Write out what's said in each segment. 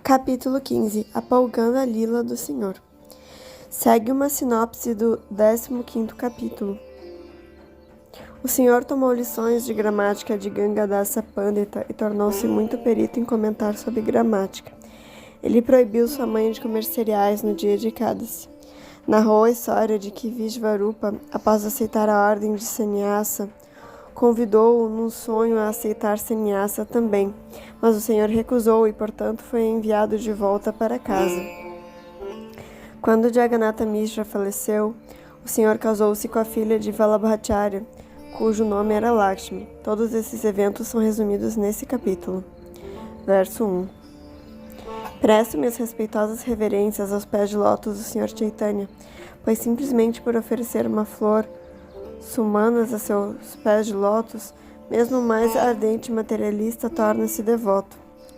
Capítulo 15. A Polgana Lila do Senhor. Segue uma sinopse do 15º capítulo. O Senhor tomou lições de gramática de Gangadasa Pandita e tornou-se muito perito em comentar sobre gramática. Ele proibiu sua mãe de comer cereais no dia de Ekadasi. Narrou a história de que Vishvarupa, após aceitar a ordem de sannyasa, convidou-o num sonho a aceitar sannyasa também, mas o Senhor recusou e, portanto, foi enviado de volta para casa. Quando Jagannatha Mishra faleceu, o Senhor casou-se com a filha de Vallabhacharya, cujo nome era Lakshmi. Todos esses eventos são resumidos nesse capítulo. Verso 1. Presto minhas respeitosas reverências aos pés de lótus do Senhor Chaitanya, pois simplesmente por oferecer uma flor sumanas a seus pés de lótus, mesmo o mais ardente materialista torna-se devoto.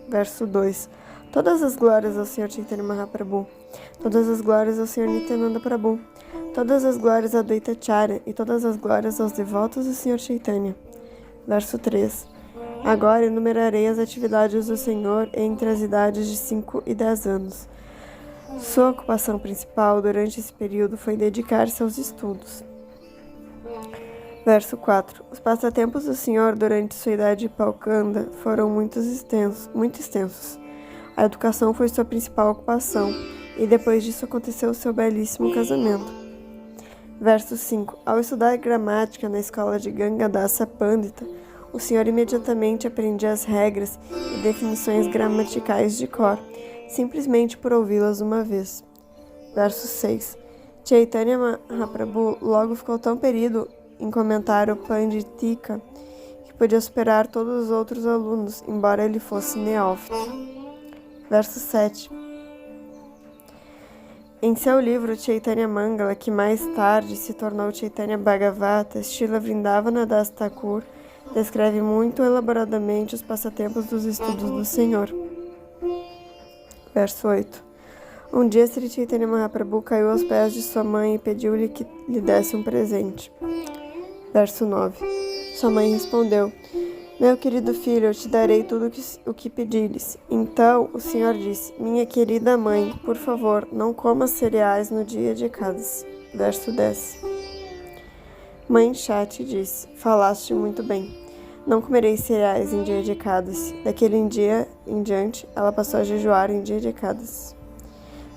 Verso 2. Todas as glórias ao Senhor Chaitanya Mahaprabhu, todas as glórias ao Senhor Nityananda Prabhu, todas as glórias a Advaitacharya e todas as glórias aos devotos do Senhor Chaitanya. Verso 3. Agora enumerarei as atividades do Senhor entre as idades de 5 e 10 anos. Sua ocupação principal durante esse período foi dedicar-se aos estudos. Verso 4. Os passatempos do Senhor durante sua idade palcanda foram muito extensos. A educação foi sua principal ocupação, e depois disso aconteceu seu belíssimo casamento. Verso 5. Ao estudar gramática na escola de Gangadasa Pandita, o Senhor imediatamente aprendia as regras e definições gramaticais de cor, simplesmente por ouvi-las uma vez. Verso 6. Chaitanya Mahaprabhu logo ficou tão perido em comentar o Panditika que podia superar todos os outros alunos, embora ele fosse neófito. Verso 7. Em seu livro Chaitanya Mangala, que mais tarde se tornou Chaitanya Bhagavata, Srila Vrindavana Das Thakur descreve muito elaboradamente os passatempos dos estudos do Senhor. Verso 8. Um dia Sri Chaitanya Mahaprabhu caiu aos pés de sua mãe e pediu-lhe que lhe desse um presente. Verso 9. Sua mãe respondeu: Meu querido filho, eu te darei tudo o que pedires. Então o Senhor disse: Minha querida mãe, por favor, não coma cereais no dia de Ekadasi. Verso 10. Mãe Shati disse: Falaste muito bem. Não comerei cereais em dia de Ekadasi. Daquele dia em diante, ela passou a jejuar em dia de Ekadasi.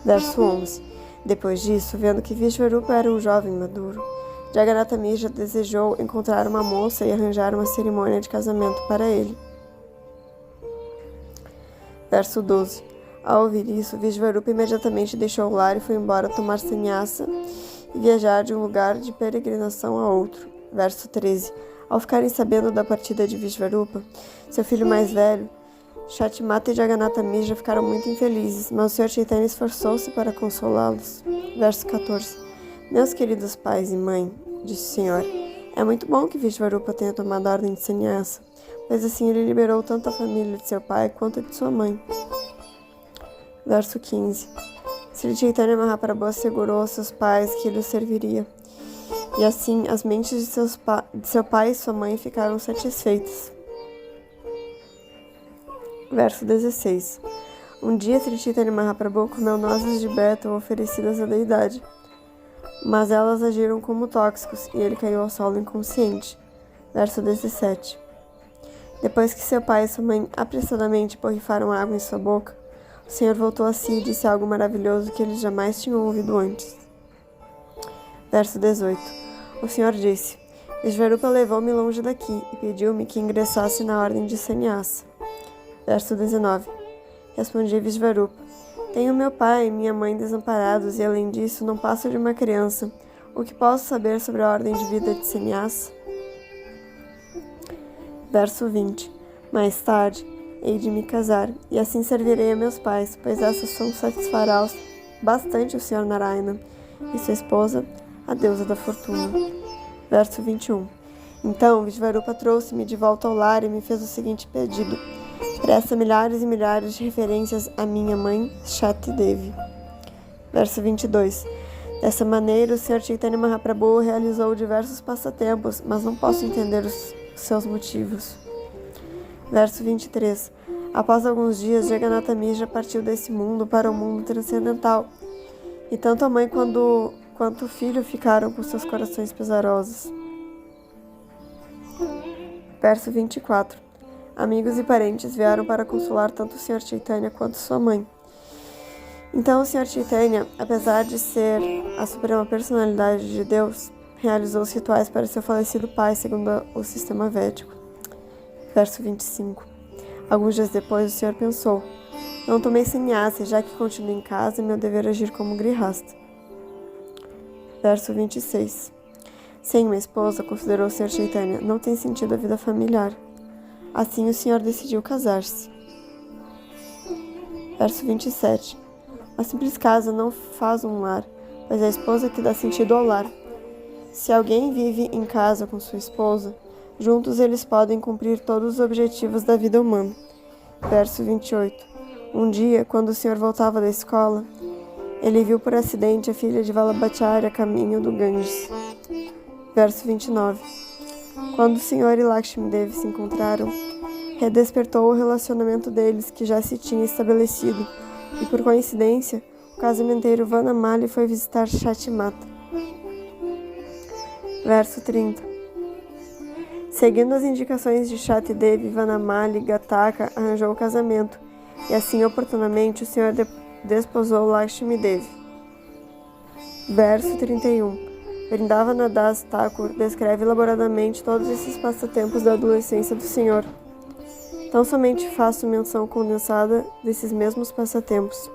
Verso 11. Depois disso, vendo que Vishvarupa era um jovem maduro, Jagannatha Mishra desejou encontrar uma moça e arranjar uma cerimônia de casamento para ele. Verso 12. Ao ouvir isso, Vishvarupa imediatamente deixou o lar e foi embora tomar sannyasa e viajar de um lugar de peregrinação a outro. Verso 13. Ao ficarem sabendo da partida de Vishvarupa, seu filho mais velho, Shatimata e Jagannatha Mishra ficaram muito infelizes, mas o Sr. Chaitanya esforçou-se para consolá-los. Verso 14. Meus queridos pais e mãe, disse o Senhor, é muito bom que Vishvarupa tenha tomado a ordem de sannyasa, pois assim ele liberou tanto a família de seu pai quanto a de sua mãe. Verso 15. Sri Chaitanya Mahaprabhu assegurou aos seus pais que ele os serviria, e assim as mentes de seu pai e sua mãe ficaram satisfeitas. Verso 16. Um dia Sri Chaitanya Mahaprabhu comeu nozes de bétula oferecidas à deidade, mas elas agiram como tóxicos e ele caiu ao solo inconsciente. Verso 17. Depois que seu pai e sua mãe apressadamente borrifaram água em sua boca, o Senhor voltou a si e disse algo maravilhoso que eles jamais tinham ouvido antes. Verso 18. O Senhor disse: Vishvarupa levou-me longe daqui e pediu-me que ingressasse na ordem de sannyasa. Verso 19. Respondi Vishvarupa: Tenho meu pai e minha mãe desamparados e, além disso, não passo de uma criança. O que posso saber sobre a ordem de vida de sannyasa? Verso 20. Mais tarde, hei de me casar, e assim servirei a meus pais, pois essa ação satisfará bastante o Sr. Narayana e sua esposa, a deusa da fortuna. Verso 21. Então Vishvarupa trouxe-me de volta ao lar e me fez o seguinte pedido: Presta milhares e milhares de referências à minha mãe, Shati Devi. Verso 22. Dessa maneira, o Sr. Chaitanya Mahaprabhu realizou diversos passatempos, mas não posso entender os seus motivos. Verso 23. Após alguns dias, Jagannatha Mishra partiu desse mundo para o mundo transcendental, e tanto a mãe quanto o filho ficaram com seus corações pesarosos. Verso 24. Amigos e parentes vieram para consolar tanto o Sr. Chaitanya quanto sua mãe. Então o Sr. Chaitanya, apesar de ser a suprema personalidade de Deus, realizou os rituais para seu falecido pai, segundo o sistema védico. Verso 25. Alguns dias depois, o Senhor pensou: não tomei sannyasa, já que continuo em casa, meu dever agir como grihasta. Verso 26. Sem uma esposa, considerou o Sr. Chaitanya, não tem sentido a vida familiar. Assim, o Senhor decidiu casar-se. Verso 27. A simples casa não faz um lar, pois é a esposa que dá sentido ao lar. Se alguém vive em casa com sua esposa, juntos eles podem cumprir todos os objetivos da vida humana. Verso 28. Um dia, quando o Senhor voltava da escola, ele viu por acidente a filha de Vallabhacharya a caminho do Ganges. Verso 29. Quando o Senhor e Lakshmi Devi se encontraram, redespertou o relacionamento deles, que já se tinha estabelecido, e por coincidência, o casamenteiro Vanamali foi visitar Shatimata. Verso 30. Seguindo as indicações de Shati Devi, Vanamali Gataka arranjou o casamento, e assim, oportunamente, o Senhor desposou Lakshmi Devi. Verso 31. Vrindavana Das Thakur descreve elaboradamente todos esses passatempos da adolescência do Senhor. Tão somente faço menção condensada desses mesmos passatempos.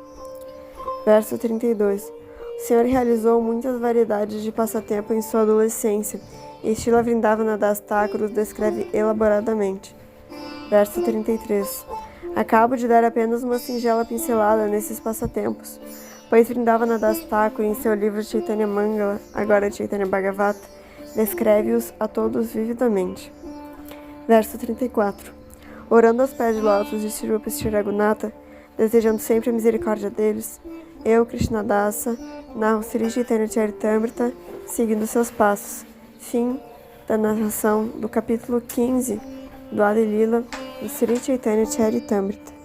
Verso 32. O Senhor realizou muitas variedades de passatempo em sua adolescência, e Srila Vrindavana Das Thakur os descreve elaboradamente. Verso 33. Acabo de dar apenas uma singela pincelada nesses passatempos, pois Vrindavana Das Thakur, em seu livro Chaitanya Mangala, agora Chaitanya Bhagavata, descreve-os a todos vividamente. Verso 34. Orando aos pés de lótus de Sri Rupa Sri Raghunatha, desejando sempre a misericórdia deles, eu, Krishnadasa, narro Sri Chaitanya Charitamrita, seguindo seus passos. Fim da narração do capítulo 15 do Adi Lila do Sri Chaitanya Charitamrita.